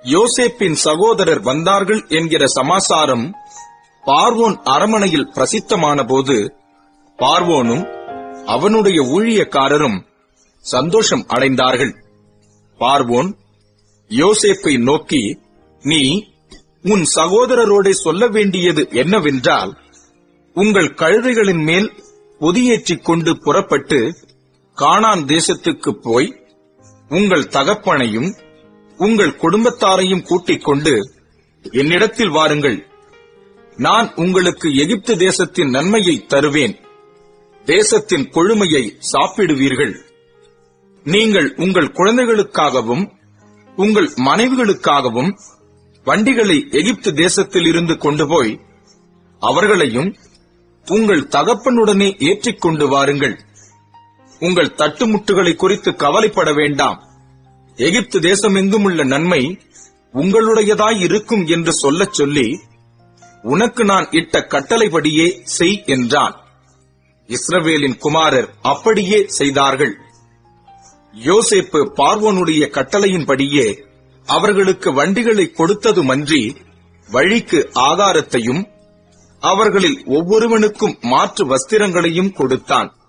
யோசேப்பின் சகோதரர் வந்தார்கள் என்கிற சமாசாரம் பார்வோன் அரமனையில் பிரசித்தமான போது பார்வோனும் அவனுடைய ஊழியக்காரரும் சந்தோஷம் அடைந்தார்கள். பார்வோன் யோசேப்பை நோக்கி, நீ உன் சகோதரரோடே சொல்ல வேண்டியது என்னவென்றால், உங்கள் கழுதைகளின் மேல் பொதியேற்றிக் கொண்டு புறப்பட்டு கானான் தேசத்துக்குப் போய் உங்கள் தகப்பனையும் உங்கள் குடும்பத்தாரையும் கூட்டிக் கொண்டு என்னிடத்தில் வாருங்கள். நான் உங்களுக்கு எகிப்து தேசத்தின் நன்மையை தருவேன். தேசத்தின் கொழுமையை சாப்பிடுவீர்கள். நீங்கள் உங்கள் குழந்தைகளுக்காகவும் உங்கள் மனைவிகளுக்காகவும் வண்டிகளை எகிப்து தேசத்தில் இருந்து கொண்டு போய் அவர்களையும் உங்கள் தகப்பனுடனே ஏற்றிக் கொண்டு வாருங்கள். உங்கள் தட்டுமுட்டுகளை குறித்து கவலைப்பட வேண்டாம். எகிப்து தேசமெங்கும் உள்ள நன்மை உங்களுடையதாய் இருக்கும் என்று சொல்லச் சொல்லி, உனக்கு நான் இட்ட கட்டளைப்படியே செய் என்றான். இஸ்ரவேலின் குமாரர் அப்படியே செய்தார்கள். யோசேப்பு பார்வோனுடைய கட்டளையின்படியே அவர்களுக்கு வண்டிகளை கொடுத்ததுமன்றி வழிக்கு ஆகாரத்தையும் அவர்களில் ஒவ்வொருவனுக்கும் மாற்று வஸ்திரங்களையும் கொடுத்தான்.